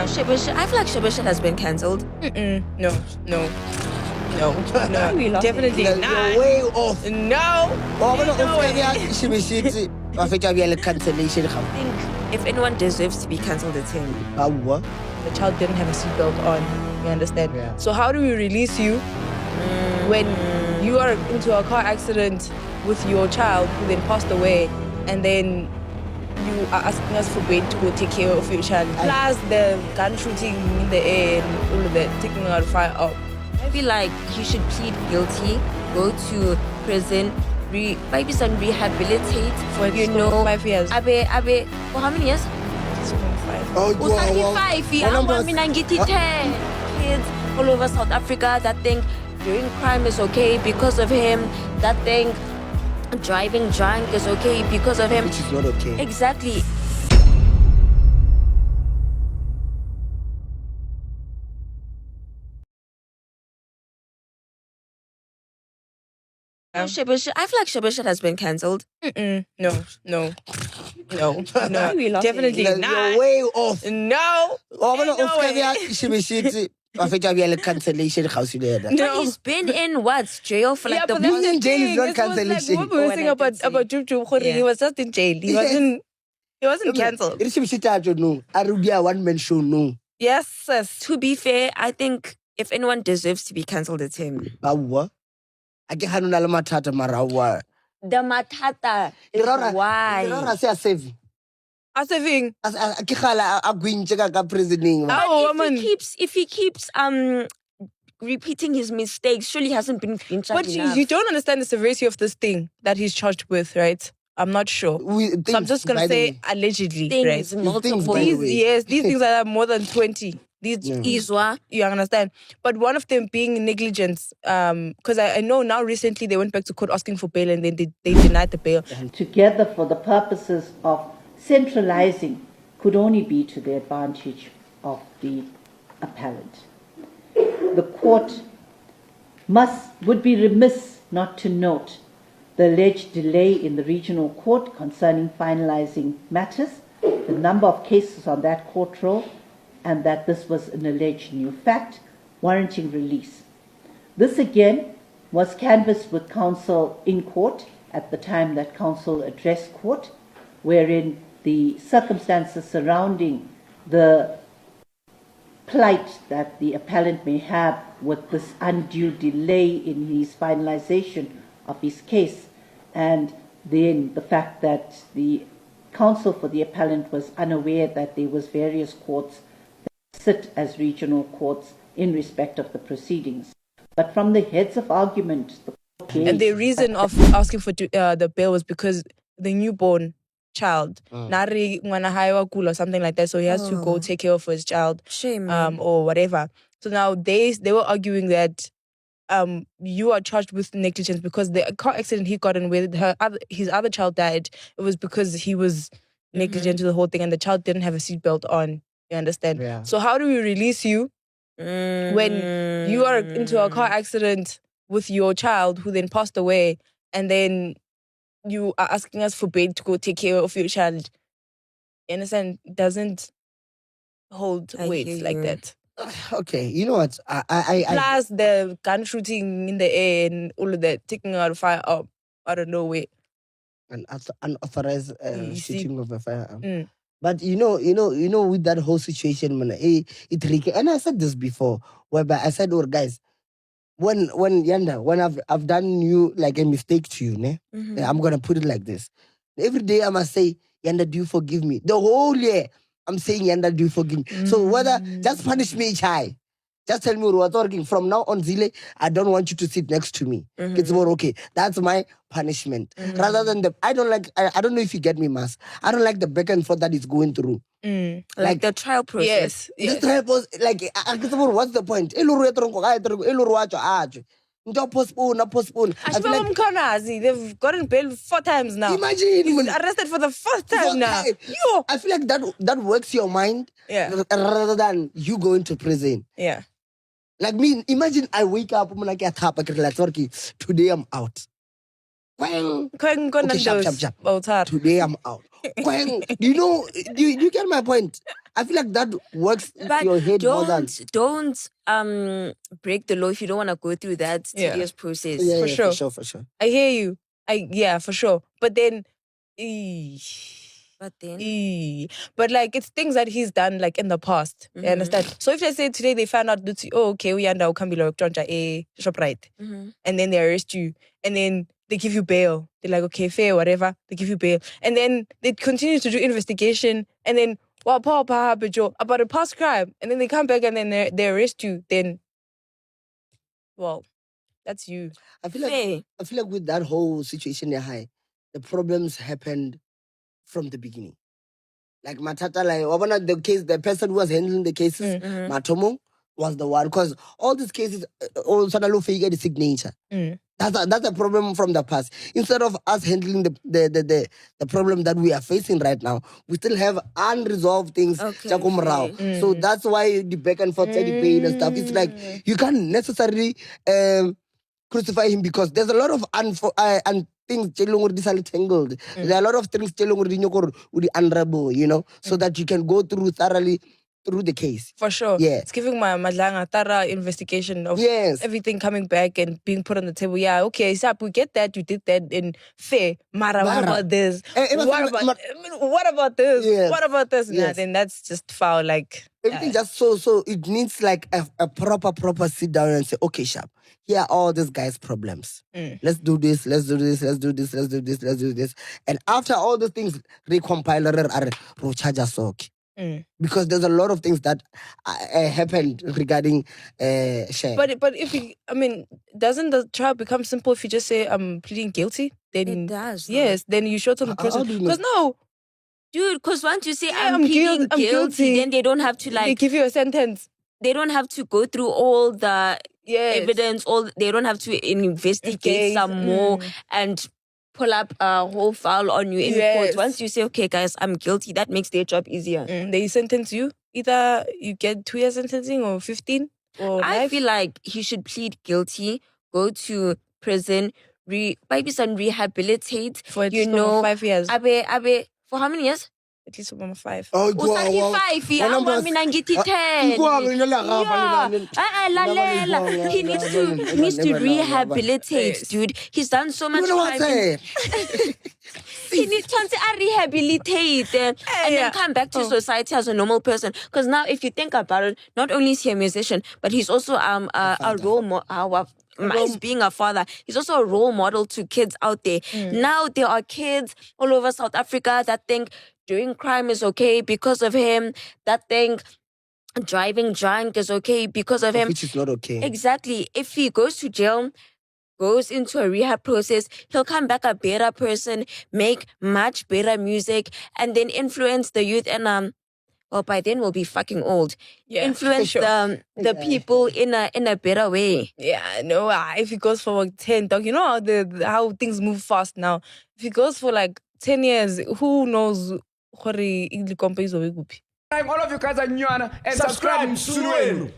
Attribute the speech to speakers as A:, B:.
A: Shebeshkt, I feel like Shebeshkt has been cancelled.
B: No. Definitely
C: You're
B: not.
C: way off.
B: No.
C: Shebeshkt, cancellation.
A: I think if anyone deserves to be cancelled, it's him.
B: The child didn't have a seatbelt on. You understand?
C: Yeah.
B: So how do we release you when you are into a car accident with your child who then passed away, and then you are asking us for bail to go take care of your child? Plus the gun shooting in the air and all of that, taking out fire out.
A: I feel like he should plead guilty, go to prison, maybe some rehabilitate
B: For 5 years.
A: Abe, for how many years?
B: 6.5.
C: Oh,
A: 35 years. I mean, I get it 10 kids all over South Africa that think doing crime is okay because of him. That think driving drunk is okay because of him.
C: Which is not okay.
A: Exactly. Shebeshkt, I feel like Shebeshkt has been cancelled.
B: No. Definitely
C: You're
B: not.
C: way off.
B: No.
C: Shebeshkt, cancellation.
A: But he's been in what? Jail for like
B: Yeah,
A: the
B: but that's
A: past.
B: the
C: in jail is
B: thing.
C: not
B: This was
C: cancellation.
B: Like, what we were saying about Jub Khori,
A: Yeah.
B: he was just in jail. He wasn't cancelled.
C: No. Arudia one-man show, no.
B: Yes.
A: To be fair, I think if anyone deserves to be cancelled, it's him.
C: Ake hanuna le mathata mara wa.
A: The matata is why.
B: As a thing.
C: Ke khala a gwintse ka prisoning.
A: But
B: Oh,
A: if
B: woman.
A: he keeps repeating his mistakes, surely he hasn't been charged
B: But
A: enough.
B: you don't understand the severity of this thing that he's charged with, right? I'm not sure. So I'm just going to say allegedly,
A: Things,
B: right?
A: multiple.
C: by the way.
B: These things are more than 20. These
A: Iswa.
B: you understand? But one of them being negligence, because I know now recently they went back to court asking for bail and then they denied the bail.
D: Together for the purposes of centralizing could only be to the advantage of the appellant. The court would be remiss not to note the alleged delay in the regional court concerning finalizing matters, the number of cases on that court roll, and that this was an alleged new fact warranting release. This again was canvassed with counsel in court at the time that counsel addressed court, wherein the circumstances surrounding the plight that the appellant may have with this undue delay in his finalization of his case, and then the fact that the counsel for the appellant was unaware that there was various courts that sit as regional courts in respect of the proceedings. But from the heads of argument,
B: And the reason of asking for the bail was because the newborn child, nari ngwana hae wa kula or something like that, so he has to go take care of his child,
A: Shame.
B: or whatever. So now they were arguing that you are charged with negligence because the car accident he got in where his other child died, it was because he was negligent to the whole thing and the child didn't have a seatbelt on. You understand?
C: Yeah.
B: So how do we release you when you are into a car accident with your child who then passed away and then you are asking us for bail to go take care of your child? You understand? It doesn't hold
A: I
B: weight
A: hear
B: like
A: you.
B: that.
C: Okay, you know what? I
B: Plus the gun shooting in the air and all of that, taking out fire up out of nowhere.
C: unauthorized
B: You see?
C: shooting of a firearm.
B: Mm.
C: But you know, with that whole situation, man, it tricky. And I said this before, whereby I said, "Oh, guys, when Yanda, when I've done you like a mistake to you, ne? I'm gonna put it like this. Every day I must say, Yanda, do you forgive me? The whole year I'm saying, Yanda, do you forgive me? So whether just punish me, chai. Just tell me what's working. From now on, Zile, I don't want you to sit next to me. It's more okay. That's my punishment. Rather than I don't know if you get me, Mas. I don't like the back and forth that is going through.
A: Like the trial process.
B: Yes.
C: This trial was like, what's the point? Postpone. I feel like,
B: Mkhwanazi, they've gotten bail 4 times now.
C: imagine.
B: He's arrested for the 1st time now. Yo.
C: I feel like that works your mind rather than you going to prison.
B: Yeah.
C: Like me, imagine I wake up, I'm like, today I'm out. Quang.
B: Quang
C: Okay, sharp. Today I'm out. Quang. Do you get my point? I feel like that works
A: But
C: your head more than.
A: don't break the law if you don't want to go through that tedious process.
C: Yeah,
B: For sure.
C: for sure.
B: I hear you. For sure. But then, but like it's things that he's done like in the past. You understand? So if they say today they found out that okay, Yanda can be like ShopRite, and then they arrest you, and then they give you bail. They're like, okay, fair, whatever. They give you bail, and then they continue to do investigation, and then about a past crime, and then they come back and then they arrest you. Then, well, that's you.
C: I feel like with that whole situation, the problems happened from the beginning. Like Matata, like the person who was handling the cases, Matomo, was the one, because all these cases all suddenly figure the signature. That's a problem from the past. Instead of us handling the problem that we are facing right now, we still have unresolved things. So that's why the back and forth, the pain and stuff. It's like you can't necessarily crucify him because there's a lot of things tangled. There are a lot of things unravel, so that you can go through thoroughly through the case.
B: For sure.
C: Yeah.
B: It's giving my Madlanga thorough investigation of everything coming back and being put on the table. Yeah, okay, Sap, we get that, you did that in fair. Mara, what about this? What about this?
C: Yes.
B: What about this?
C: Yes.
B: Nah, then that's just foul. Like
C: everything just so it needs like a proper sit down and say, okay, Sharp, here are all these guys' problems. Let's do this. And after all the things, recompiler are rochaja soak. Because there's a lot of things that happened regarding share.
B: But doesn't the trial become simple if you just say I'm pleading guilty? Then
A: it does.
B: Yes, then you shorten the process. Because
A: dude, because once you say I'm pleading guilty, then they don't have to
B: they give you a sentence.
A: They don't have to go through all the evidence. They don't have to investigate some more and pull up a whole file on you in court. Once you say, okay, guys, I'm guilty, that makes their job easier.
B: They sentence you. Either you get 2 years sentencing or 15 or life.
A: I feel like he should plead guilty, go to prison, maybe some rehabilitate.
B: For at least 5 years.
A: Abe, for how many years?
B: At least 5.
A: Oh, 5. He needs to rehabilitate, dude. He's done so much crime. He needs to rehabilitate and then come back to society as a normal person. Because now, if you think about it, not only is he a musician, but he's also a role model. He's being a father. He's also a role model to kids out there. Now there are kids all over South Africa that think doing crime is okay because of him, that think driving drunk is okay because of him.
C: Which is not okay.
A: Exactly. If he goes to jail, goes into a rehab process, he'll come back a better person, make much better music, and then influence the youth and by then we'll be fucking old.
B: Yeah,
A: influence the people in a better way.
B: Yeah, no. If he goes for 10, dog, you know how things move fast now. If he goes for 10 years, who knows?
E: All of you guys are new and subscribe to